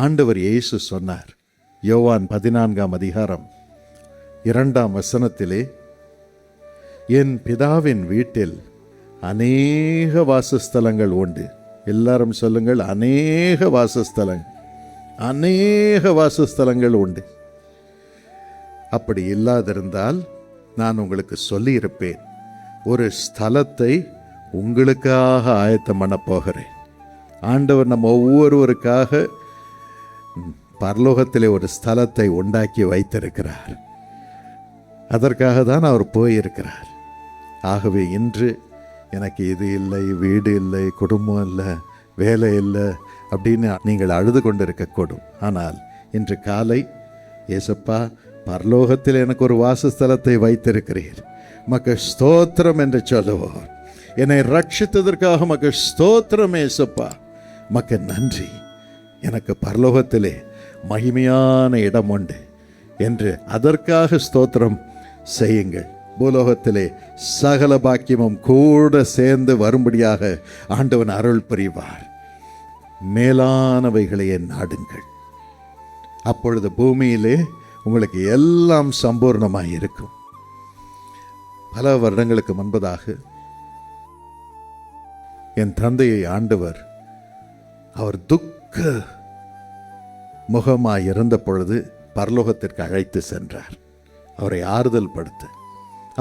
ஆண்டவர் இயேசு சொன்னார், யோவான் 14ஆம் அதிகாரம் 2ஆம் வசனத்திலே, என் பிதாவின் வீட்டில் அநேக வாசஸ்தலங்கள் உண்டு. எல்லாரும் சொல்லுங்கள், அநேக வாசஸ்தலங்கள், அநேக வாசஸ்தலங்கள் உண்டு. அப்படி இல்லாதிருந்தால் நான் உங்களுக்கு சொல்லியிருப்பேன், ஒரு ஸ்தலத்தை உங்களுக்காக ஆயத்தம் பண்ண போகிறேன். ஆண்டவர் நம்ம ஒவ்வொருவருக்காக பரலோகத்திலே ஒரு ஸ்தலத்தை உண்டாக்கி வைத்திருக்கிறார். அதற்காக தான் அவர் போயிருக்கிறார். ஆகவே இன்று எனக்கு இது இல்லை, வீடு இல்லை, குடும்பம் இல்லை, வேலை இல்லை அப்படின்னு நீங்கள் அழுது கொண்டிருக்கக்கூடும். ஆனால் இன்று காலை, ஏசப்பா பரலோகத்தில் எனக்கு ஒரு வாசஸ்தலத்தை வைத்திருக்கிறீர், மக்கு ஸ்தோத்திரம் என்று சொல்லுவோம். என்னை ரட்சித்ததற்காக மக்கு ஸ்தோத்திரம் ஏசப்பா, மக்கு நன்றி. எனக்கு பரலோகத்திலே மகிமையான இடம் உண்டு என்று அதற்காக ஸ்தோத்திரம் செய்யுங்கள். பூலோகத்திலே சகல பாக்கியமும் கூட சேர்ந்து வரும்படியாக ஆண்டவன் அருள் புரிவார். மேலானவைகளையே நாடுங்கள். அப்பொழுது பூமியிலே உங்களுக்கு எல்லாம் சம்பூர்ணமாக இருக்கும். பல வருடங்களுக்கு முன்பதாக என் தந்தையை ஆண்டவர் அவர் துக்க முகமாய் இருந்த பொழுது பரலோகத்திற்கு அழைத்து சென்றார், அவரை ஆறுதல் படுத்த.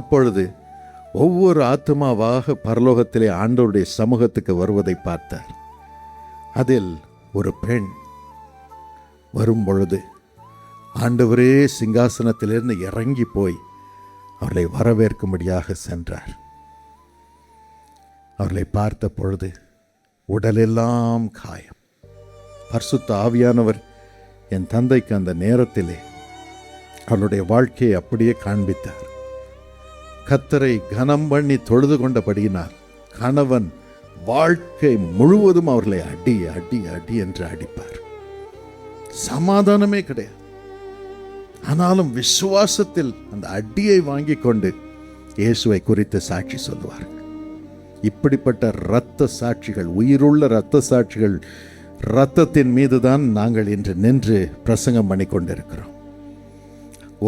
அப்பொழுது ஒவ்வொரு ஆத்மாவாக பரலோகத்திலே ஆண்டவருடைய சமூகத்துக்கு வருவதை பார்த்தார். அதில் ஒரு பெண் வரும் பொழுது ஆண்டவரே சிங்காசனத்திலிருந்து இறங்கி போய் அவர்களை வரவேற்கும்படியாக சென்றார். அவர்களை பார்த்த பொழுது உடலெல்லாம் காயம். பரிசுத்த ஆவியானவர் என் தந்தைக்கு அந்த நேரத்திலே அவளுடைய வாழ்க்கையை அப்படியே காண்பித்தார். கர்த்தரை கனம் பண்ணி தொழுது கொண்டபடியினால் கணவன் வாழ்க்கை முழுவதும் அவர்களை அடி அடி அடி என்று அடிப்பார். சமாதானமே கிடையாது. ஆனாலும் விசுவாசத்தில் அந்த அடியை வாங்கி கொண்டு இயேசுவை குறித்து சாட்சி சொல்லுவார்கள். இப்படிப்பட்ட இரத்த சாட்சிகள், உயிருள்ள இரத்த சாட்சிகள், இரத்தத்தின் மீதுதான் நாங்கள் இன்று நின்று பிரசங்கம் பண்ணி கொண்டிருக்கிறோம்.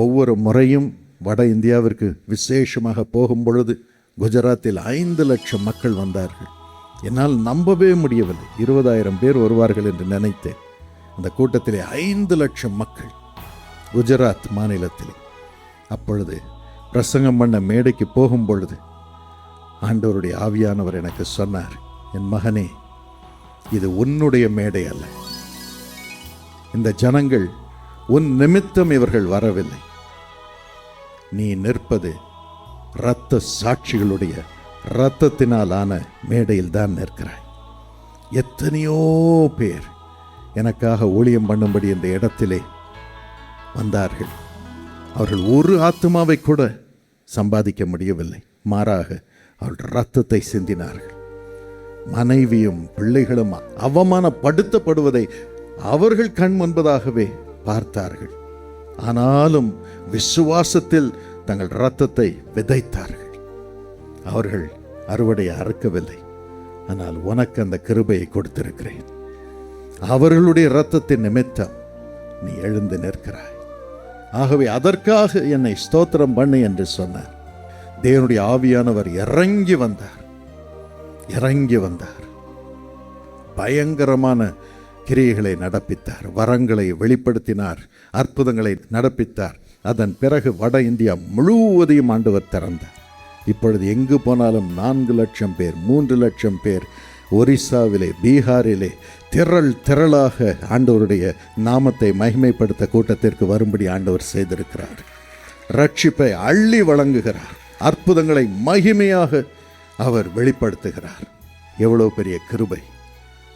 ஒவ்வொரு முறையும் வட இந்தியாவிற்கு விசேஷமாக போகும் பொழுது குஜராத்தில் 5 லட்சம் மக்கள் வந்தார்கள். என்னால் நம்பவே முடியவில்லை. 20,000 பேர் வருவார்கள் என்று நினைத்தேன். அந்த கூட்டத்திலே 5 லட்சம் மக்கள் குஜராத் மாநிலத்திலே. அப்பொழுது பிரசங்கம் பண்ண மேடைக்கு போகும் பொழுது ஆண்டவருடைய ஆவியானவர் எனக்கு சொன்னார், என் மகனே, இது உன்னுடைய மேடை அல்ல. இந்த ஜனங்கள் உன் நிமித்தம் இவர்கள் வரவில்லை. நீ நிற்பது இரத்த சாட்சிகளுடைய இரத்தத்தினால் ஆன மேடையில் தான் நிற்கிறாய். எத்தனையோ பேர் எனக்காக ஊழியம் பண்ணும்படி இந்த இடத்திலே வந்தார்கள். அவர்கள் ஒரு ஆத்மாவை கூட சம்பாதிக்க முடியவில்லை. மாறாக அவர்கள் இரத்தத்தை சிந்தினார்கள். மனைவியும் பிள்ளைகளும் அவமானப்படுத்தப்படுவதை அவர்கள் கண் முன்பதாகவே பார்த்தார்கள். ஆனாலும் விசுவாசத்தில் தங்கள் இரத்தத்தை விதைத்தார்கள். அவர்கள் அறுவடை அறுக்கவில்லை. ஆனால் உனக்கு அந்த கிருபையை கொடுத்திருக்கிறேன். அவர்களுடைய இரத்தத்தின் நிமித்தம் நீ எழுந்து நிற்கிறாய். ஆகவே அதற்காக என்னை ஸ்தோத்திரம் பண்ணு என்று சொன்னார். தேவனுடைய ஆவியானவர் இறங்கி வந்தார். பயங்கரமான கிரியைகளை நடப்பித்தார், வரங்களை வெளிப்படுத்தினார், அற்புதங்களை நடப்பித்தார். அதன் பிறகு வட இந்தியா முழுவதையும் ஆண்டவர் திறந்தார். இப்பொழுது எங்கு போனாலும் 4 லட்சம் பேர், 3 லட்சம் பேர் ஒரிசாவிலே, பீகாரிலே திரளாக ஆண்டவருடைய நாமத்தை மகிமைப்படுத்த கூட்டத்திற்கு வரும்படி ஆண்டவர் செய்திருக்கிறார். ரட்சிப்பை அள்ளி வழங்குகிறார். அற்புதங்களை மகிமையாக அவர் வெளிப்படுத்துகிறார். எவ்வளவு பெரிய கிருபை!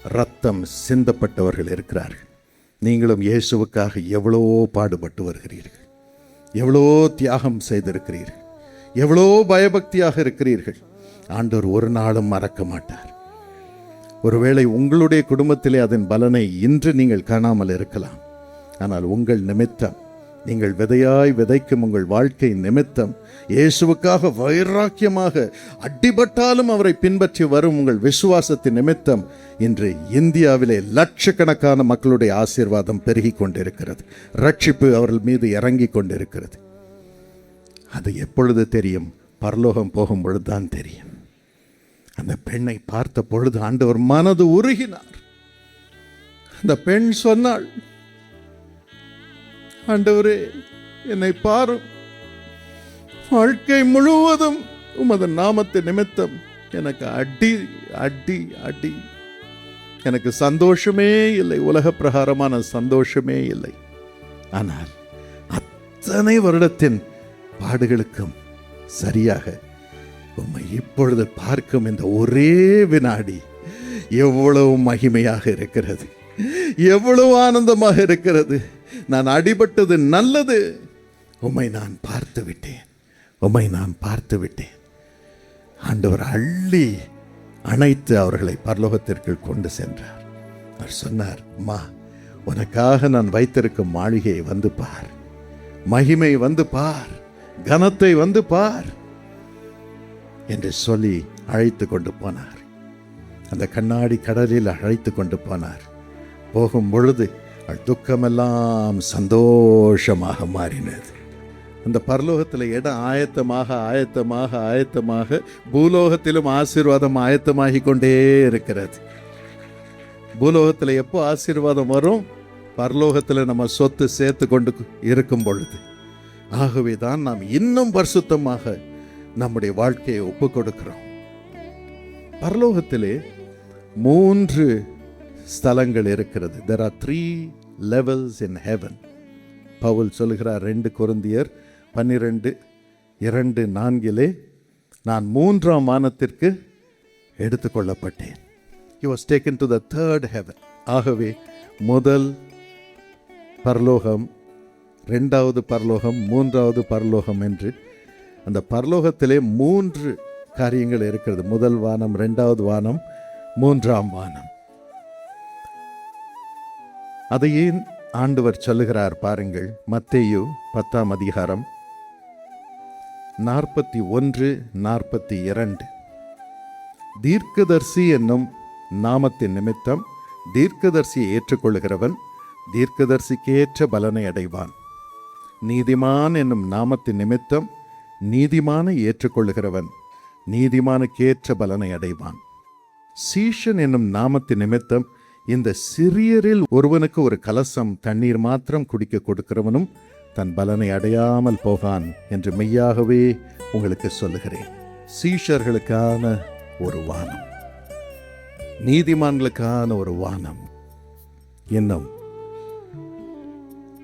இரத்தம் சிந்தப்பட்டவர்கள் இருக்கிறார்கள். நீங்களும் இயேசுவுக்காக எவ்வளோ பாடுபட்டு வருகிறீர்கள், எவ்வளோ தியாகம் செய்திருக்கிறீர்கள், எவ்வளோ பயபக்தியாக இருக்கிறீர்கள். ஆண்டவர் ஒரு நாளும் மறக்க மாட்டார். ஒருவேளை உங்களுடைய குடும்பத்திலே அதன் பலனை இன்று நீங்கள் காணாமல் இருக்கலாம். ஆனால் உங்கள் நிமித்தம் நீங்கள் விதையாய் விதைக்கும் உங்கள் வாழ்க்கை நிமித்தம் இயேசுவுக்காக வைராக்கியமாக அடிபட்டாலும் அவரை பின்பற்றி வரும் உங்கள் விசுவாசத்தின் நிமித்தம் இன்று இந்தியாவிலே லட்சக்கணக்கான மக்களுடைய ஆசீர்வாதம் பெருகி கொண்டிருக்கிறது. ரட்சிப்பு அவர்கள் மீது இறங்கி கொண்டிருக்கிறது. அது எப்பொழுது தெரியும்? பரலோகம் போகும் பொழுதுதான் தெரியும். அந்த பெண்ணை பார்த்த பொழுது ஆண்டவர் மனது உருகினார். அந்த பெண் சொன்னாள், ஆண்டவரே என்னை பாரும், வாழ்க்கை முழுவதும் உமது நாமத்தின் நிமித்தம் எனக்கு அடி அடி அடி, எனக்கு சந்தோஷமே இல்லை, உலக பிரகாரமான சந்தோஷமே இல்லை. ஆனால் அத்தனை வருடத்தின் பாடுகளுக்கும் சரியாக உம்மை இப்பொழுது பார்க்கும் இந்த ஒரே வினாடி எவ்வளவு மகிமையாக இருக்கிறது, எவ்வளவு ஆனந்தமாக இருக்கிறது. நான் அடிபட்டது நல்லது, உம்மை நான் பார்த்து விட்டேன், உம்மை நான் பார்த்து விட்டேன். ஆண்டவர் அள்ளி அணைத்து அவர்களை பரலோகத்திற்கு கொண்டு சென்றார். அவர் சொன்னார், அம்மா, உனக்காக நான் வைத்திருக்கும் மாளிகையை வந்து பார், மகிமை வந்து பார், கனத்தை வந்து பார் என்று சொல்லி அழைத்து கொண்டு போனார். அந்த கண்ணாடி கடலில் அழைத்து கொண்டு போனார். போகும் பொழுது துக்கமெல்லாம் சந்தோஷமாக மாறினது. அந்த பரலோகத்தில் இடம் ஆயத்தமாக ஆயத்தமாக ஆயத்தமாக பூலோகத்திலும் ஆசீர்வாதம் ஆயத்தமாகி கொண்டே இருக்கிறது. பூலோகத்தில் எப்போ ஆசீர்வாதம் வரும்? பரலோகத்தில் நம்ம சொத்து சேர்த்து கொண்டு இருக்கும் பொழுது. ஆகவே தான் நாம் இன்னும் பரிசுத்தமாக நம்முடைய வாழ்க்கையை ஒப்பு கொடுக்கிறோம். பரலோகத்திலே 3 ஸ்தலங்கள் இருக்கிறது. There are 3 levels in heaven. Pavul சொல்கிறார் 2 கொரிந்தியர் 12:2-4 நான் 3ஆம் வானத்திற்கு எடுத்துக்கொள்ளப்பட்டேன். He was taken to the 3rd heaven. ஆகவே முதல் பரலோகம், 2வது பரலோகம், 3வது பரலோகம் என்று அந்த பரலோகத்திலே 3 காரியங்கள் இருக்கிறது. முதல் வானம், 2வது வானம், 3ஆம் வானம். அதையே ஆண்டவர் சொல்லுகிறார் பாருங்கள். மத்தேயு 10ஆம் அதிகாரம் 41-42. தீர்க்கதரிசி என்னும் நாமத்தின் நிமித்தம் தீர்க்கதரிசியை ஏற்றுக்கொள்கிறவன் தீர்க்கதரிசிக்கேற்ற பலனை அடைவான். நீதிமான் என்னும் நாமத்தின் நிமித்தம் நீதிமானை ஏற்றுக்கொள்கிறவன் நீதிமானுக்கேற்ற பலனை அடைவான். சீஷன் என்னும் நாமத்தின் நிமித்தம் இந்த சிறியரில் ஒருவனுக்கு ஒரு கலசம் தண்ணீர் மாத்திரம் குடிக்க கொடுக்கிறவனும் தன் பலனை அடையாமல் போகான் என்று மெய்யாகவே உங்களுக்கு சொல்லுகிறேன். சீஷர்களுக்கான ஒரு வானம், நீதிமான்களுக்கான ஒரு வானம், இன்னும்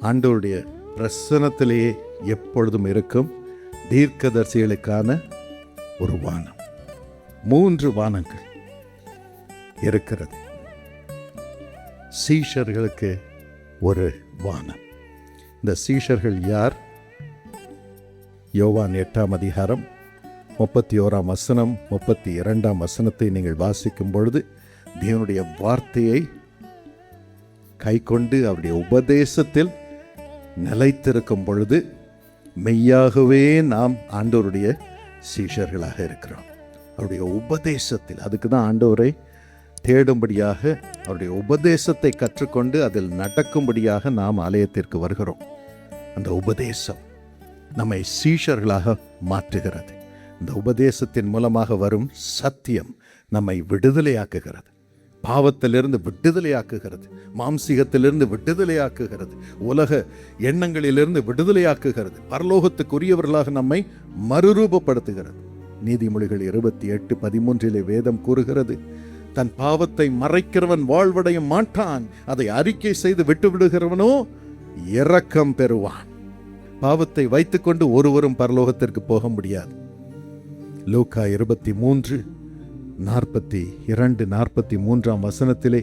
ஆண்டவருடைய பிரசன்னத்திலேயே எப்பொழுதும் இருக்கும் தீர்க்கதரிசிகளுக்கான ஒரு வானம். 3 வானங்கள் இருக்கிறது. சீஷர்களுக்கு ஒரு வானம். இந்த சீஷர்கள் யார்? யோவான் 8ஆம் அதிகாரம் 31ஆம் வசனம் 32ஆம் வசனத்தை நீங்கள் வாசிக்கும் பொழுது தேவனுடைய வார்த்தையை கைக்கொண்டு அவருடைய உபதேசத்தில் நிலைத்திருக்கும் பொழுது மெய்யாகவே நாம் ஆண்டவருடைய சீஷர்களாக இருக்கிறோம். அவருடைய உபதேசத்தில், அதுக்கு தான் ஆண்டவரை தேடும்படியாக அவருடைய உபதேசத்தை கற்றுக்கொண்டு அதில் நடக்கும்படியாக நாம் ஆலயத்திற்கு வருகிறோம். அந்த உபதேசம் நம்மை சீஷர்களாக மாற்றுகிறது. இந்த உபதேசத்தின் மூலமாக வரும் சத்தியம் நம்மை விடுதலையாக்குகிறது. பாவத்திலிருந்து விடுதலையாக்குகிறது, மாம்சீகத்திலிருந்து விடுதலையாக்குகிறது, உலக எண்ணங்களிலிருந்து விடுதலையாக்குகிறது, பரலோகத்துக்குரியவர்களாக நம்மை மறுரூபப்படுத்துகிறது. நீதிமொழிகள் 28:13 வேதம் கூறுகிறது, தன் பாவத்தை மறைக்கிறவன் வாழ்வடைய மாட்டான், அதை அறிக்கை செய்து விட்டுவிடுகிறவனோ இரக்கம் பெறுவான். பாவத்தை வைத்துக்கொண்டு ஒருவரும் பரலோகத்திற்கு போக முடியாது. லூக்கா 23:42-43 வசனத்திலே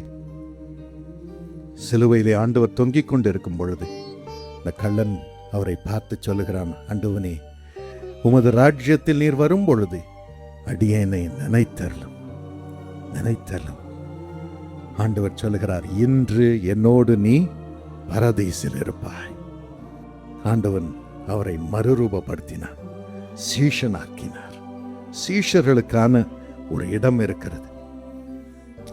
சிலுவையிலே ஆண்டவர் தொங்கிக் கொண்டிருக்கும் பொழுது இந்த கள்ளன் அவரை பார்த்து சொல்லுகிறான், ஆண்டவனே, உமது ராஜ்யத்தில் நீர் வரும் பொழுது அடியேனை நினைத்தருளும். ஆண்டவர் சொல்லுகிறார், இன்று என்னோடு நீ பரதீசில் இருப்பாய். ஆண்டவன் அவரை மறுரூபப்படுத்தினார், சீஷனாக்கினார். சீஷர்களுக்கான ஒரு இடம் இருக்கிறது.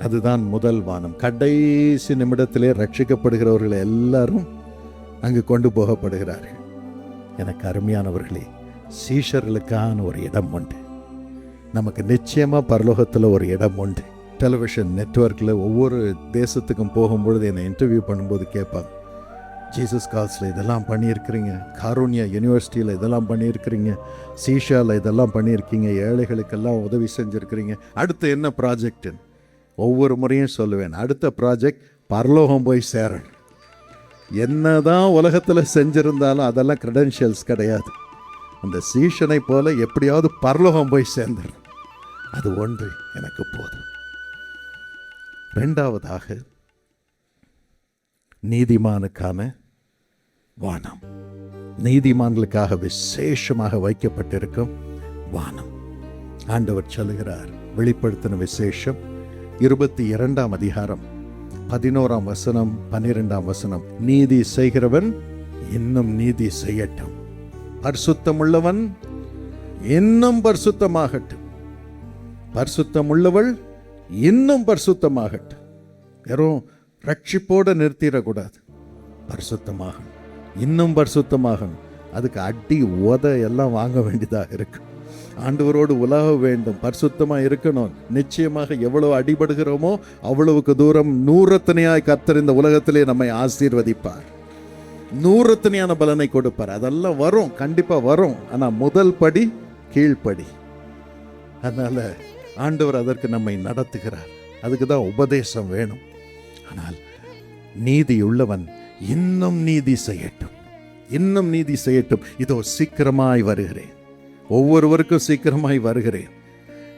அதுதான் முதல் வானம். கடைசி நிமிடத்திலே ரட்சிக்கப்படுகிறவர்கள் எல்லாரும் அங்கு கொண்டு போகப்படுகிறார்கள். எனக்கு அருமையானவர்களே, சீஷர்களுக்கான ஒரு இடம் உண்டு. நமக்கு நிச்சயமாக பரலோகத்தில் ஒரு இடம் உண்டு. டெலிவிஷன் நெட்வொர்க்கில் ஒவ்வொரு தேசத்துக்கும் போகும்பொழுது என்னை இன்டர்வியூ பண்ணும்போது கேட்பாங்க, ஜீசஸ் கால்ஸில் இதெல்லாம் பண்ணியிருக்கிறீங்க, காரூன்யா யூனிவர்சிட்டியில் இதெல்லாம் பண்ணியிருக்கிறீங்க, சீஷாவில் இதெல்லாம் பண்ணியிருக்கீங்க, ஏழைகளுக்கெல்லாம் உதவி செஞ்சுருக்கிறீங்க, அடுத்து என்ன ப்ராஜெக்ட்டுன்னு. ஒவ்வொரு முறையும் சொல்லுவேன், அடுத்த ப்ராஜெக்ட் பரலோகம் போய் சேரணும். என்னதான் உலகத்தில் செஞ்சுருந்தாலும் அதெல்லாம் கிரெடென்ஷியல்ஸ் கிடையாது. அந்த சீஷனை போல எப்படியாவது பரலோகம் போய் சேர்ந்துடும். அது ஒன்று எனக்கு போதும். இரண்டாவதாக, நீதிமானுக்கான வானம். நீதிமான்களுக்காக விசேஷமாக வைக்கப்பட்டிருக்கும் வானம். ஆண்டவர் சொல்லுகிறார், வெளிப்படுத்தின விசேஷம் 22ஆம் அதிகாரம் 11ஆம் வசனம் 12ஆம் வசனம், நீதி செய்கிறவன் இன்னும் நீதி செய்யட்டும், பரிசுத்தமுள்ளவன் இன்னும் பரிசுத்தமாகட்டும், பரிசுத்தமுள்ளவள் இன்னும் பரிசுத்தமாகட்டும். யாரும் ரட்சிப்போடு நிறுத்திடக்கூடாது. பரிசுத்தமாகணும், இன்னும் பரிசுத்தமாகணும். அதுக்கு அடி உத எல்லாம் வாங்க வேண்டியதாக இருக்கு. ஆண்டவரோடு உலக வேண்டும், பரிசுத்தமாக இருக்கணும். நிச்சயமாக எவ்வளவு அடிபடுகிறோமோ அவ்வளவுக்கு தூரம் நூறத்தனையாய் கர்த்தர் இந்த உலகத்திலே நம்மை ஆசீர்வதிப்பார், நூறத்தனையான பலனை கொடுப்பார். அதெல்லாம் வரும், கண்டிப்பாக வரும். ஆனால் முதல் படி கீழ்ப்படி. அதனால ஆண்டவர் அதற்கு நம்மை நடத்துகிறார். அதுக்கு தான் உபதேசம் வேணும். ஆனால் நீதி உள்ளவன் இன்னும் நீதி செய்யட்டும், இன்னும் நீதி செய்யட்டும். இதோ சீக்கிரமாய் வருகிறேன், ஒவ்வொருவருக்கும் சீக்கிரமாய் வருகிறேன்.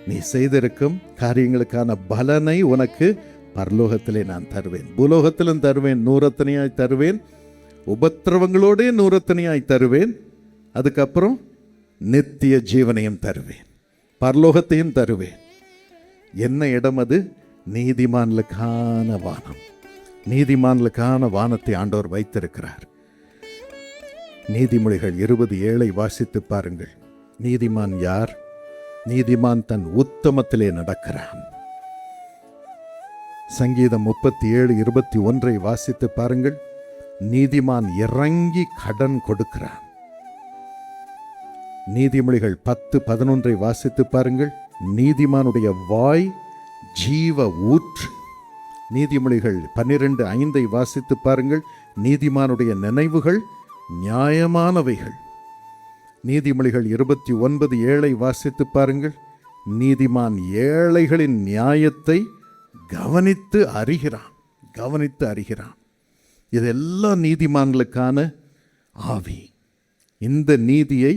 நீ செய்திருக்கும் காரியங்களுக்கான பலனை உனக்கு பரலோகத்திலே நான் தருவேன், பூலோகத்திலும் தருவேன், நூறத்தனையாய் தருவேன், உபத்திரவங்களோடே நூறத்தனையாய் தருவேன். அதுக்கப்புறம் நித்திய ஜீவனையும் தருவேன், பரலோகத்தையும் தருவேன். என்ன இடம் அது? நீதிமான்களுக்கான வானம். நீதிமான்களுக்கான வானத்தை ஆண்டவர் வைத்திருக்கிறார். நீதிமொழிகள் 27 வாசித்து பாருங்கள். நீதிமான் யார்? நீதிமான் தன் உத்தமத்திலே நடக்கிறான். சங்கீதம் 37:21 வாசித்து பாருங்கள். நீதிமான் இறங்கி கடன் கொடுக்கிறான். நீதிமொழிகள் 10:11 வாசித்து பாருங்கள். நீதிமானுடைய வாய் ஜீவ ஊற்று. நீதிமொழிகள் 12:5 வாசித்து பாருங்கள். நீதிமானுடைய நினைவுகள் நியாயமானவைகள். நீதிமொழிகள் 29:7 வாசித்து பாருங்கள். நீதிமான் ஏழைகளின் நியாயத்தை கவனித்து அறிகிறான், கவனித்து அறிகிறான். இதெல்லாம் நீதிமான்களுக்கான ஆவி. இந்த நீதியை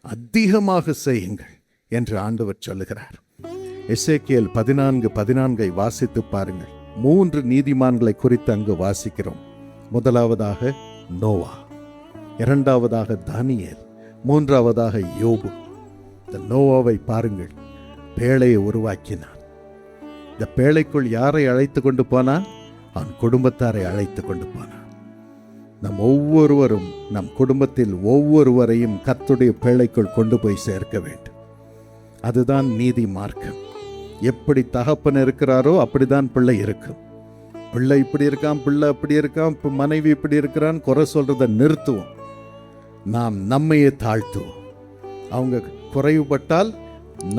அதிகமாக செய்யுங்கள் என்று ஆண்டவர் சொல்லுகிறார். எசேக்கியேல் 14:14 வாசித்து பாருங்கள். 3 நீதிமான்களை குறித்து அங்கு வாசிக்கிறோம். முதலாவதாக நோவா, இரண்டாவதாக தானியேல், மூன்றாவதாக யோபு. இந்த நோவாவை பாருங்கள், பேழையை உருவாக்கினான். இந்த பேழைக்குள் யாரை அழைத்து கொண்டு போனான்? அவன் குடும்பத்தாரை அழைத்து கொண்டு போனான். நம் ஒவ்வொருவரும் நம் குடும்பத்தில் ஒவ்வொருவரையும் கர்த்தருடைய பேழைக்குள் கொண்டு போய் சேர்க்க வேண்டும். அதுதான் நீதி மார்க்கம். எப்படி தகப்பன் இருக்கிறாரோ அப்படிதான் பிள்ளை இருக்கும். பிள்ளை இப்படி இருக்கான், பிள்ளை அப்படி இருக்கான், மனைவி இப்படி இருக்கிறான், குறை சொல்றதை நிறுத்துவோம். நாம் நம்மையே தாழ்த்துவோம். அவங்க குறைவுபட்டால்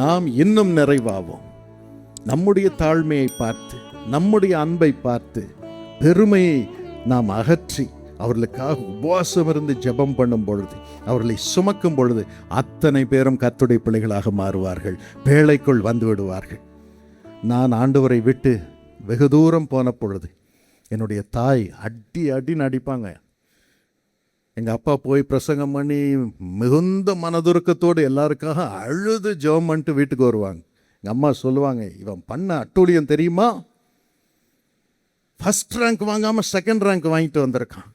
நாம் இன்னும் நிறைவாவோம். நம்முடைய தாழ்மையை பார்த்து, நம்முடைய அன்பை பார்த்து, பெருமையை நாம் அகற்றி அவர்களுக்காக உபவாசம் இருந்து ஜெபம் பண்ணும் பொழுது, அவர்களை சுமக்கும் பொழுது அத்தனை பேரும் கர்த்தருடைய பிள்ளைகளாக மாறுவார்கள், பேழைக்குள் வந்து விடுவார்கள். நான் ஆண்டவரை விட்டு வெகு தூரம் போன பொழுது என்னுடைய தாய் அடி நடிப்பாங்க. எங்கள் அப்பா போய் பிரசங்கம் பண்ணி மிகுந்த மனதுருக்கத்தோடு எல்லாருக்காக அழுது ஜெபம் பண்ணிட்டு வீட்டுக்கு வருவாங்க. எங்கள் அம்மா சொல்லுவாங்க, இவன் பண்ண அட்டூழியம் தெரியுமா? ஃபர்ஸ்ட் ரேங்க் வாங்காமல் செகண்ட் ரேங்க் வாங்கிட்டு வந்திருக்கான்.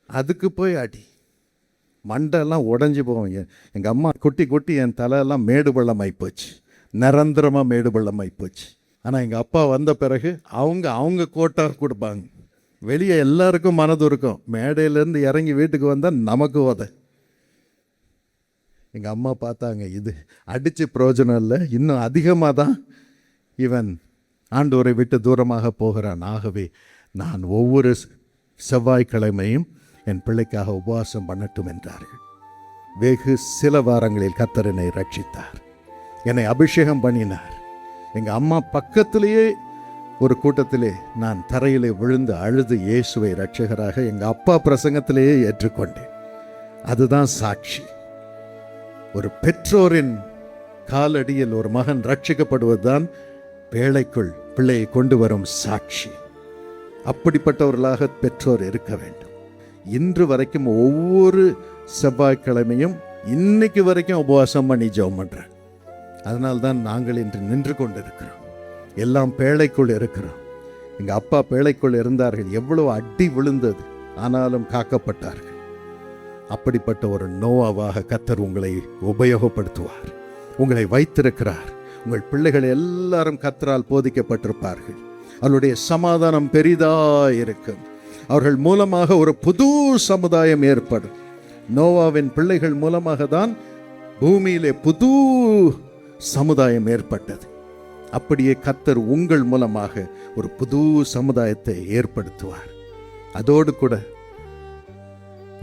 அதுக்கு போய் அடி, மண்டெல்லாம் உடஞ்சி போவாங்க. எங்கள் அம்மா கொட்டி என் தலையெல்லாம் மேடு பள்ளமாகி போச்சு, நிரந்தரமாக மேடு பள்ளமாகி போச்சு. ஆனால் எங்கள் அப்பா வந்த பிறகு அவங்க கோட்டா கொடுப்பாங்க, வெளியே எல்லாருக்கும் மனது இருக்கும், மேடையிலேருந்து இறங்கி வீட்டுக்கு வந்தால் நமக்கு உத. எங்கள் அம்மா பார்த்தாங்க, இது அடித்து பிரயோஜனம் இல்லை, இன்னும் அதிகமாக தான் இவன் ஆண்டவரை விட்டு தூரமாக போகிறான். ஆகவே நான் ஒவ்வொரு செவ்வாய்க்கிழமையும் என் பிள்ளைக்காக உபவாசம் பண்ணட்டும் என்றார்கள். வெகு சில வாரங்களில் கர்த்தர் என்னை ரட்சித்தார், என்னை அபிஷேகம் பண்ணினார். எங்கள் அம்மா பக்கத்திலேயே ஒரு கூட்டத்திலே நான் தரையிலே விழுந்து அழுது இயேசுவை ரட்சகராக எங்கள் அப்பா பிரசங்கத்திலேயே ஏற்றுக்கொண்டேன். அதுதான் சாட்சி. ஒரு பெற்றோரின் காலடியில் ஒரு மகன் ரட்சிக்கப்படுவதுதான் பேழைக்குள் பிள்ளையை கொண்டு வரும் சாட்சி. அப்படிப்பட்டவர்களாக பெற்றோர் இருக்க வேண்டும். இன்று வரைக்கும் ஒவ்வொரு செவ்வாய்க்கிழமையும் இன்னைக்கு வரைக்கும் உபவாசம் பண்ணி ஜெபம் பண்றேன். அதனால்தான் நாங்கள் இன்று நின்று கொண்டிருக்கிறோம். எல்லாம் பேழைக்குள் இருக்கிறோம். எங்க அப்பா பேழைக்குள் இருந்தார்கள், எவ்வளவு அடி விழுந்தது, ஆனாலும் காக்கப்பட்டார்கள். அப்படிப்பட்ட ஒரு நோவாவாக கர்த்தர் உங்களை உபயோகப்படுத்துவார். உங்களை வைத்திருக்கிறார். உங்கள் பிள்ளைகள் எல்லாரும் கர்த்தரால் போதிக்கப்பட்டிருப்பார்கள். அவருடைய சமாதானம் பெரிதாயிருக்கும். அவர்கள் மூலமாக ஒரு புது சமுதாயம் ஏற்படும். நோவாவின் பிள்ளைகள் மூலமாக தான் பூமியிலே புது சமுதாயம் ஏற்பட்டது. அப்படியே கர்த்தர் உங்கள் மூலமாக ஒரு புது சமுதாயத்தை ஏற்படுத்துவார். அதோடு கூட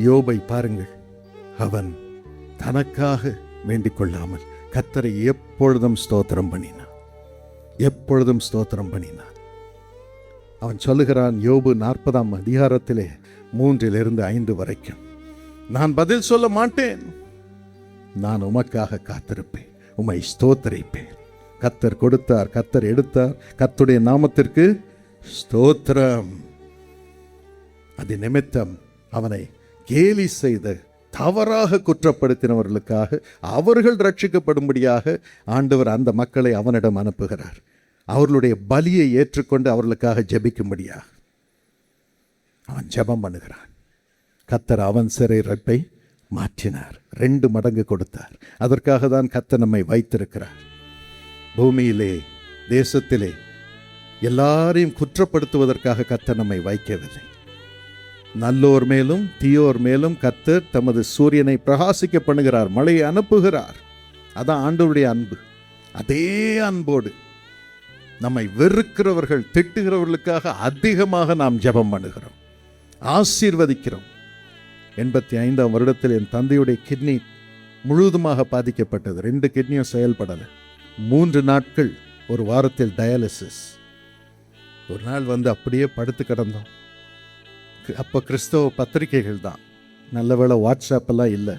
யோபை பாருங்கள், அவன் தனக்காக வேண்டிக் கொள்ளாமல் கர்த்தரை எப்பொழுதும் ஸ்தோத்திரம் பண்ணினான், எப்பொழுதும் ஸ்தோத்திரம் பண்ணினான். அவன் சொல்லுகிறான், யோபு 40ஆம் அதிகாரத்திலே 3-5 வரைக்கும், நான் பதில் சொல்ல மாட்டேன், நான் உமக்காக காத்திருப்பேன், உம்மை ஸ்தோத்திரிப்பேன். கர்த்தர் கொடுத்தார், கர்த்தர் எடுத்தார், கர்த்தருடைய நாமத்திற்கு ஸ்தோத்திரம். அது நிமித்தம் அவனை கேலி செய்த, தவறாக குற்றப்படுத்தினவர்களுக்காக அவர்கள் ரட்சிக்கப்படும்படியாக ஆண்டவர் அந்த மக்களை அவனிடம் அனுப்புகிறார். அவர்களுடைய பலியை ஏற்றுக்கொண்டு அவர்களுக்காக ஜெபிக்கும்படியாக அவன் ஜெபம் பண்ணுகிறான். கர்த்தர் அவன் சிறையிருப்பை மாற்றினார், 2 மடங்கு கொடுத்தார். அதற்காக தான் கர்த்தர் நம்மை வைத்திருக்கிறார். பூமியிலே, தேசத்திலே எல்லாரையும் குற்றப்படுத்துவதற்காக கர்த்தர் நம்மை வைக்கவில்லை. நல்லோர் மேலும் தீயோர் மேலும் கர்த்தர் தமது சூரியனை பிரகாசிக்க பண்ணுகிறார், மழையை அனுப்புகிறார். அதான் ஆண்டவருடைய அன்பு. அதே அன்போடு நம்மை வெறுக்கிறவர்கள், திட்டுகிறவர்களுக்காக அதிகமாக நாம் ஜெபம் பண்ணுகிறோம், ஆசீர்வதிக்கிறோம். 85ஆம் வருடத்தில் என் தந்தையுடைய கிட்னி முழுவதுமாக பாதிக்கப்பட்டது. 2 கிட்னியும் செயல்படலை. 3 நாட்கள், ஒரு வாரத்தில் டயாலிசிஸ். ஒரு நாள் வந்து அப்படியே படுத்து கிடந்தோம். அப்போ கிறிஸ்தவ பத்திரிகைகள் தான், நல்ல வேளை வாட்ஸ்அப் எல்லாம் இல்லை.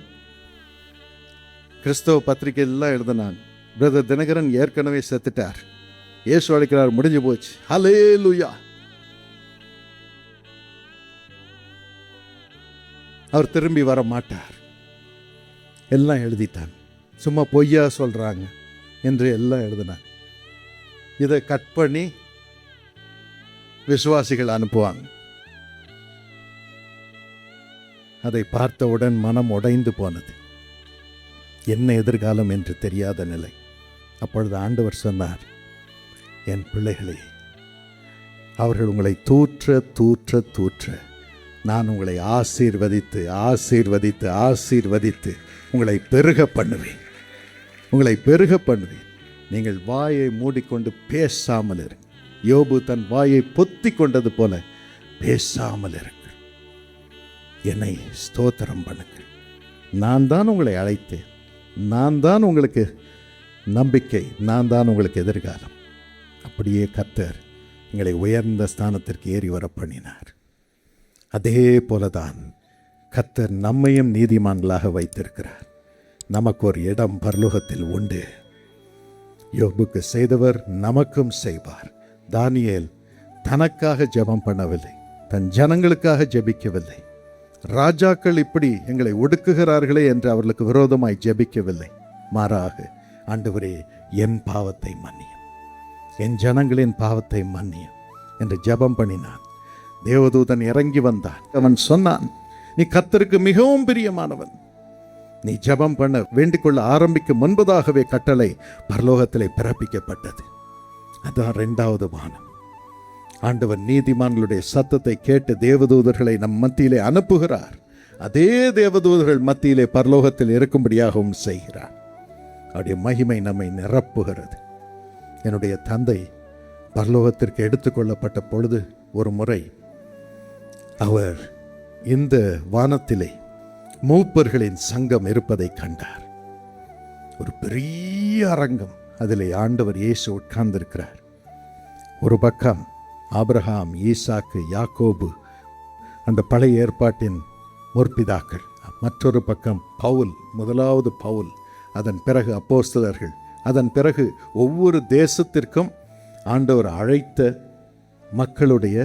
கிறிஸ்தவ பத்திரிகைலாம் எழுதினாங்க, பிரதர் தினகரன் ஏற்கனவே செத்துட்டார், இயேசு அழைக்கிறார், முடிஞ்சு போச்சு, ஹல்லேலூயா, அவர் திரும்பி வர மாட்டார், எல்லாம் எழுதிட்டாங்க. சும்மா பொய்யா சொல்றாங்க என்று எல்லாம் எழுதினாங்க. இதை கட் பண்ணி விசுவாசிகள் அனுப்புவாங்க. அதை பார்த்தவுடன் மனம் உடைந்து போனது. என்ன எதிர்காலம் என்று தெரியாத நிலை. அப்பொழுது ஆண்டவர் சொன்னார், என் பிள்ளைகளே, அவர்கள் உங்களை தூற்ற தூற்ற தூற்ற நான் உங்களை ஆசீர்வதித்து ஆசீர்வதித்து ஆசீர்வதித்து உங்களை பெருக பண்ணுவேன், உங்களை பெருக பண்ணுவேன். நீங்கள் வாயை மூடிக்கொண்டு பேசாமல் இருங்கள். யோபு தன் வாயை பொத்தி கொண்டது போல பேசாமல் இருங்கள். என்னை ஸ்தோத்திரம் பண்ணுங்கள். நான் தான் உங்களை அழைத்தேன், நான் தான் உங்களுக்கு நம்பிக்கை, நான் தான் உங்களுக்கு எதிர்காலம். அப்படியே கர்த்தர் எங்களை உயர்ந்த ஸ்தானத்திற்கு ஏறி வர பண்ணினார். அதே போலதான் கர்த்தர் நம்மையும் நீதிமான்களாக வைத்திருக்கிறார். நமக்கு ஒரு இடம் பரலோகத்தில் உண்டு. யோபுக்கு செய்தவர் நமக்கும் செய்வார். தானியேல் தனக்காக ஜெபம் பண்ணவில்லை, தன் ஜனங்களுக்காக ஜெபிக்கவில்லை. ராஜாக்கள் இப்படி எங்களை ஒடுக்குகிறார்களே என்று அவர்களுக்கு விரோதமாய் ஜெபிக்கவில்லை. மாறாக, ஆண்டவரே என் பாவத்தை மன்னியும், என் ஜனங்களின் பாவத்தை மன்னியும் என்று ஜெபம் பண்ணினான். தேவதூதன் இறங்கி வந்தான். அவன் சொன்னான், நீ கர்த்தருக்கு மிகவும் பிரியமானவன், நீ ஜெபம் பண்ண வேண்டிக்கொள்ள ஆரம்பிக்கும் முன்பதாகவே கட்டளை பரலோகத்திலே பிறப்பிக்கப்பட்டது. அதான் 2வது வானம். ஆண்டவர் நீதிமான்களுடைய சத்தத்தை கேட்டு தேவதூதர்களை நம் மத்தியிலே அனுப்புகிறார். அதே தேவதூதர்கள் மத்தியிலே பரலோகத்தில் இருக்கும்படியாகவும் செய்கிறார். அவருடைய மகிமை நம்மை நிரப்புகிறது. என்னுடைய தந்தை பரலோகத்திற்கு எடுத்துக்கொள்ளப்பட்ட பொழுது ஒரு முறை அவர் இந்த வானத்திலே மூப்பர்களின் சங்கம் இருப்பதை கண்டார். ஒரு பெரிய அரங்கம், அதிலே ஆண்டவர் இயேசு உட்கார்ந்திருக்கிறார். ஒரு பக்கம் ஆபிரகாம், ஈசாக்கு, யாக்கோபு, அந்த பழைய ஏற்பாட்டின் முற்பிதாக்கள். மற்றொரு பக்கம் பவுல், முதலாவது பவுல், அதன் பிறகு அப்போஸ்தலர்கள், அதன் பிறகு ஒவ்வொரு தேசத்திற்கும் ஆண்டவர் அழைத்த மக்களுடைய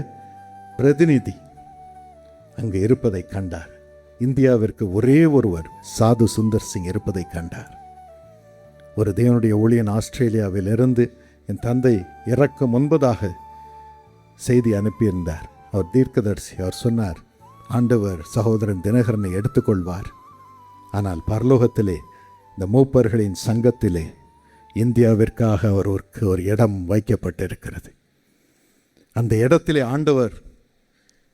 பிரதிநிதி அங்கு இருப்பதை கண்டார். இந்தியாவிற்கு ஒரே ஒருவர் சாது சுந்தர் சிங் இருப்பதை கண்டார். ஒரு தேவனுடைய ஊழியன் ஆஸ்திரேலியாவிலிருந்து என் தந்தை இறக்க முன்பதாக செய்தி அனுப்பியிருந்தார். அவர் தீர்க்கதரிசி. அவர் சொன்னார், ஆண்டவர் சகோதரன் தினகரனை எடுத்துக்கொள்வார், ஆனால் பரலோகத்திலே இந்த மூப்பர்களின் சங்கத்திலே இந்தியாவிற்காக அவருக்கு ஒரு இடம் வைக்கப்பட்டிருக்கிறது. அந்த இடத்திலே ஆண்டவர்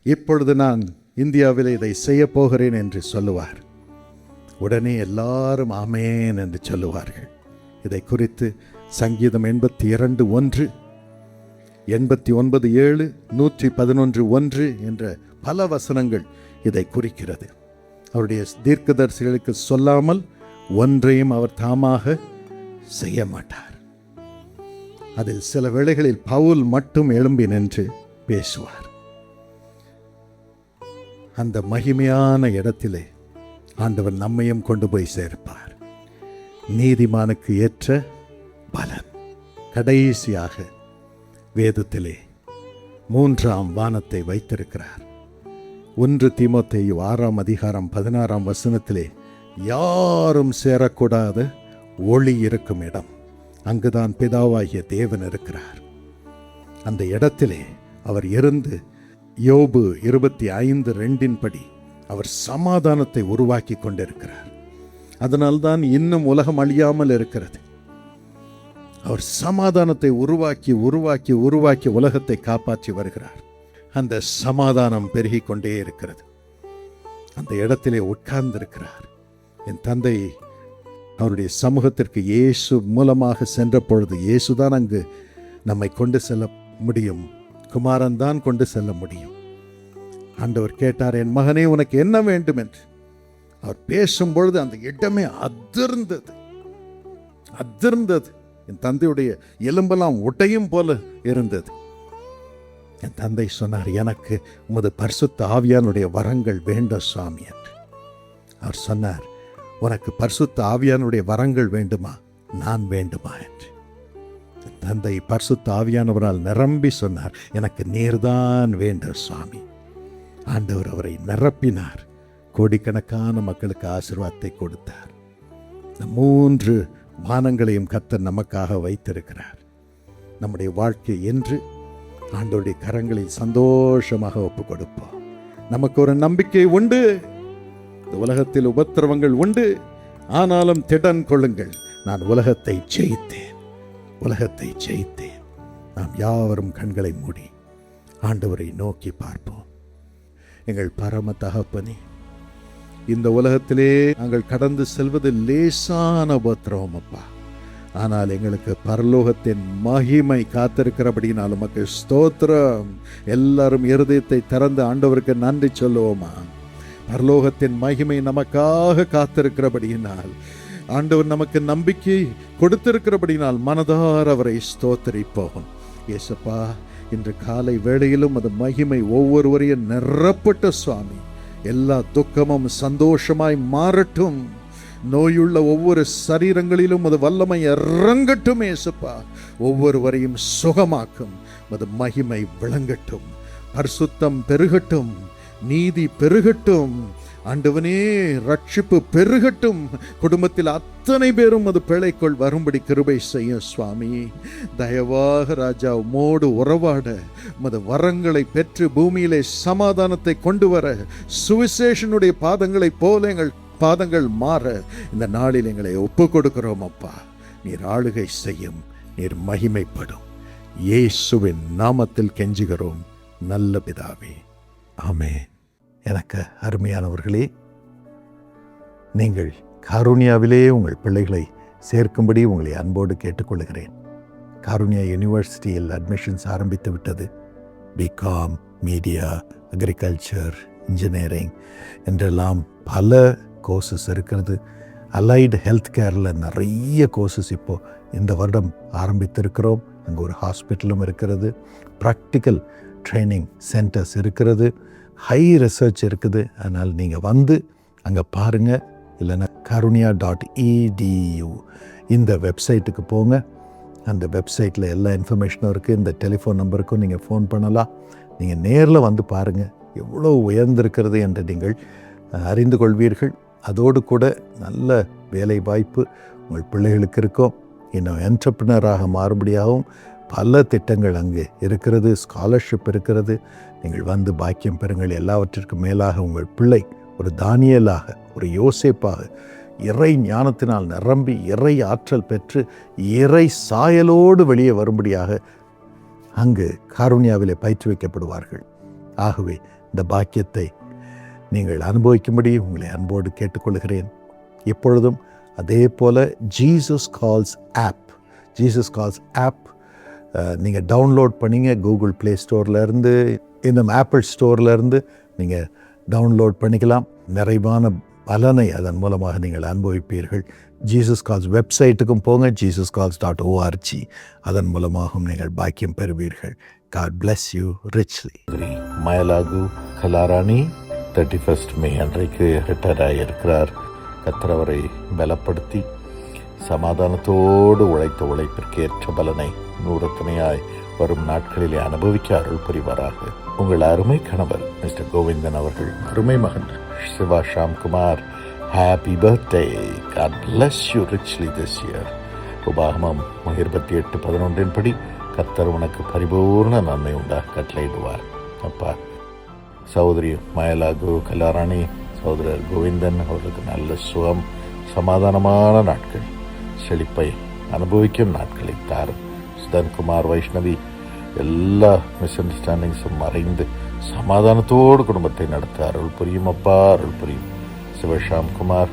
இப்பொழுது நான் இந்தியாவில் இதை செய்ய போகிறேன் என்று சொல்லுவார். உடனே எல்லாரும் ஆமேன் என்று சொல்லுவார்கள். இதை குறித்து சங்கீதம் 82:1, 89:7, 111:1 என்ற பல வசனங்கள் இதை குறிக்கிறது. அவருடைய தீர்க்கதரிசிகளுக்கு சொல்லாமல் ஒன்றையும் அவர் தாமாக செய்ய மாட்டார். அதில் சில வேளைகளில் பவுல் மட்டும் எழும்பி நின்று பேசுவார். அந்த மகிமையான இடத்திலே ஆண்டவர் நம்மையும் கொண்டு போய் சேர்ப்பார். நீதிமானுக்கு ஏற்ற பலன். கடைசியாக வேதத்திலே 3ஆம் வானத்தை வைத்திருக்கிறார். 1 தீமோத்தேயு 6:16 யாரும் சேரக்கூடாத ஒளி இருக்கும் இடம், அங்குதான் பிதாவாகிய தேவன் இருக்கிறார். அந்த இடத்திலே அவர் இருந்து யோபு 25:2 படி அவர் சமாதானத்தை உருவாக்கி கொண்டிருக்கிறார். அதனால்தான் இன்னும் உலகம் அழியாமல் இருக்கிறது. அவர் சமாதானத்தை உருவாக்கி உருவாக்கி உருவாக்கி உலகத்தை காப்பாற்றி வருகிறார். அந்த சமாதானம் பெருகி கொண்டே இருக்கிறது. அந்த இடத்திலே உட்கார்ந்திருக்கிறார். என் தந்தை அவருடைய சமூகத்திற்கு இயேசு மூலமாக சென்ற பொழுது, இயேசுதான் அங்கு நம்மை கொண்டு செல்ல முடியும், குமாரன் தான் கொண்டு செல்ல முடியும். ஆண்டவர் கேட்டார், என் மகனே உனக்கு என்ன வேண்டும் என்று. அவர் பேசும் பொழுது அந்த இடமே அதிர்ந்தது. என் தந்தையுடைய எலும்பெல்லாம் உடையும் போல இருந்தது. என் தந்தை சொன்னார், எனக்கு உமது பரிசுத்த ஆவியானுடைய வரங்கள் வேண்டும் சுவாமி என்று. அவர் சொன்னார், உனக்கு பரிசுத்த ஆவியானுடைய வரங்கள் வேண்டுமா, நான் வேண்டுமா என்று. என் தந்தை பரிசுத்த ஆவியானவரால் நிரம்பி சொன்னார், எனக்கு நீர்தான் வேண்டும் சுவாமி. ஆண்டவர் அவரை நிரப்பினார். கோடிக்கணக்கான மக்களுக்கு ஆசீர்வாதத்தை கொடுத்தார். 3 வானங்களையும் கர்த்தர் நமக்காக வைத்திருக்கிறார். நம்முடைய வாழ்க்கை என்று ஆண்டவருடைய கரங்களில் சந்தோஷமாக ஒப்புக் கொடுப்போம். நமக்கு ஒரு நம்பிக்கை உண்டு. இந்த உலகத்தில் உபத்திரவங்கள் உண்டு, ஆனாலும் திடன் கொள்ளுங்கள், நான் உலகத்தை ஜெயித்தேன். நாம் யாவரும் கண்களை மூடி ஆண்டவரை நோக்கி பார்ப்போம். எங்கள் பரம தகப்பனே, இந்த உலகத்திலே நாங்கள் கடந்து செல்வது லேசான உபத்திரவம் அப்பா. ஆனால் எங்களுக்கு பரலோகத்தின் மகிமை காத்திருக்கிறபடினால் உமக்கு ஸ்தோத்திரம். எல்லாரும் இருதயத்தை திறந்து ஆண்டவருக்கு நன்றி சொல்லுவோமா? பரலோகத்தின் மகிமை நமக்காக காத்திருக்கிறபடியினால், ஆண்டவர் நமக்கு நம்பிக்கை கொடுத்திருக்கிறபடினால் மனதார அவரை ஸ்தோத்திரிப்போம். இயேசுப்பா, இன்று காலை வேளையிலும் அது மகிமை ஒவ்வொருவரையும் நிரப்பட்ட சுவாமி. எல்லா துக்கமும் சந்தோஷமாய் மாறட்டும். நோயுள்ள ஒவ்வொரு சரீரங்களிலும் அது வல்லமை இறங்கட்டும். இயேசுப்பா, ஒவ்வொருவரையும் சுகமாக்கும். அது மகிமை விளங்கட்டும். பரிசுத்தம் பெருகட்டும், நீதி பெருகட்டும். ஆண்டவனே, ரட்சிப்பு பெருகட்டும். குடும்பத்தில் அத்தனை பேரும் அது பிழைக்குள் வரும்படி கிருபை செய்யும் சுவாமி. தயவாக ராஜா உம்மோடு உறவாட, மது வரங்களை பெற்று பூமியிலே சமாதானத்தை கொண்டு வர, சுவிசேஷனுடைய பாதங்களைப் போல எங்கள் பாதங்கள் மாற இந்த நாளில் எங்களை ஒப்பு கொடுக்கிறோம் அப்பா. நீர் ஆளுகை செய்யும், நீர் மகிமைப்படும். இயேசுவின் நாமத்தில் கெஞ்சுகிறோம் நல்ல பிதாவே, ஆமென். எனக்கு அருமையானவர்களே, நீங்கள் காருண்யாவிலே உங்கள் பிள்ளைகளை சேர்க்கும்படி உங்களை அன்போடு கேட்டுக்கொள்கிறேன். காருண்யா யூனிவர்சிட்டியில் அட்மிஷன்ஸ் ஆரம்பித்து விட்டது. பிகாம், மீடியா, அக்ரிகல்ச்சர், இன்ஜினியரிங் என்றெல்லாம் பல கோர்சஸ் இருக்கிறது. அலைடு ஹெல்த் கேரில் நிறைய கோர்சஸ் இப்போது இந்த வருடம் ஆரம்பித்திருக்கிறோம். அங்கே ஒரு ஹாஸ்பிட்டலும் இருக்கிறது, ப்ராக்டிக்கல் ட்ரைனிங் சென்டர்ஸ் இருக்கிறது, ஹை ரிசர்ச் இருக்குது. அதனால் நீங்கள் வந்து அங்கே பாருங்கள். இல்லைன்னா karunya.edu இந்த வெப்சைட்டுக்கு போங்க. அந்த வெப்சைட்டில் எல்லா இன்ஃபர்மேஷனும் இருக்குது. இந்த டெலிஃபோன் நம்பருக்கும் நீங்கள் ஃபோன் பண்ணலாம். நீங்கள் நேரில் வந்து பாருங்கள், எவ்வளோ உயர்ந்திருக்கிறது என்று நீங்கள் அறிந்து கொள்வீர்கள். அதோடு கூட நல்ல வேலை வாய்ப்பு உங்கள் பிள்ளைகளுக்கு இருக்கும். இன்னும் என்டர்ப்ரினராக மாறுபடியாகவும் பல திட்டங்கள் அங்கே இருக்கிறது. ஸ்காலர்ஷிப் இருக்கிறது. நீங்கள் வந்து பாக்கியம் பெறுங்கள். எல்லாவற்றிற்கும் மேலாக உங்கள் பிள்ளை ஒரு தானியேலாக, ஒரு யோசேப்பாக, இறை ஞானத்தினால் நிரம்பி இறை ஆற்றல் பெற்று இறை சாயலோடு வெளியே வரும்படியாக அங்கு காருண்யாவிலே பயிற்றுவிக்கப்படுவார்கள். ஆகவே இந்த பாக்கியத்தை நீங்கள் அனுபவிக்கும்படி உங்களை அன்போடு கேட்டுக்கொள்கிறேன். இப்பொழுதும் அதே போல் ஜீசஸ் கால்ஸ் ஆப் நீங்கள் டவுன்லோட் பண்ணிங்க. கூகுள் ப்ளே ஸ்டோர்லேருந்து, இன்னும் ஆப்பிள் ஸ்டோர்லேருந்து நீங்கள் டவுன்லோட் பண்ணிக்கலாம். நிறைவான பலனை அதன் மூலமாக நீங்கள் அனுபவிப்பீர்கள். ஜீசஸ் கால்ஸ் வெப்சைட்டுக்கும் போங்க, jesuscalls.org. அதன் மூலமாகவும் நீங்கள் பாக்கியம் பெறுவீர்கள். God bless you richly. மயலாகு Kalarani 31 மே அன்றைக்கு ரிட்டையர் ஆகியிருக்கிறார். கர்த்தர் அவரை பலப்படுத்தி சமாதானத்தோடு உழைத்த உழைப்பிற்கு ஏற்ற பலனை நூறத்தனையாய் வரும் நாட்களிலே அனுபவிக்க அருள் புரிவாராக. உங்கள் அருமை கணவர் மிஸ்டர் கோவிந்தன் அவர்கள், அருமை மகன் Siva Shamkumar, happy birthday. God bless you richly this year. உபாகமம் 28:11 படி கர்த்தர் உனக்கு பரிபூர்ண நன்மை உண்டாக கட்டளையிடுவார். அப்பா, சகோதரி மயலாகு கலாராணி, சகோதரர் கோவிந்தன் அவர்களுக்கு நல்ல சுகம், சமாதானமான நாட்கள், செழிப்பை அனுபவிக்கும் நாட்களை தாரும். சுதன்குமார், வைஷ்ணவி, எல்லா மிஸ் அண்டர்ஸ்டாண்டிங்ஸும் மறைந்து சமாதானத்தோடு குடும்பத்தை நடத்த அருள் புரியும். அப்பா, அருள் புரியும். சிவஷாம்குமார்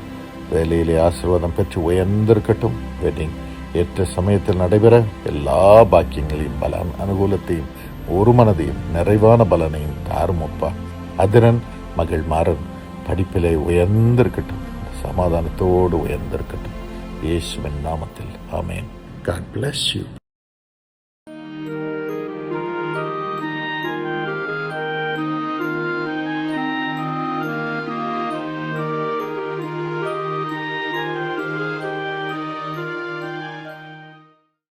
வேலையிலே ஆசீர்வாதம் பெற்று உயர்ந்திருக்கட்டும். வெட்டிங் ஏற்ற சமயத்தில் நடைபெற எல்லா பாக்கியங்களையும், பலன் அனுகூலத்தையும், ஒரு மனதையும், நிறைவான பலனையும் தாரும். அப்பா, அதிரன் மகள் மாறன் படிப்பிலே உயர்ந்திருக்கட்டும், சமாதானத்தோடு உயர்ந்திருக்கட்டும். இயேசுவின் நாமத்தில் ஆமென். God bless you.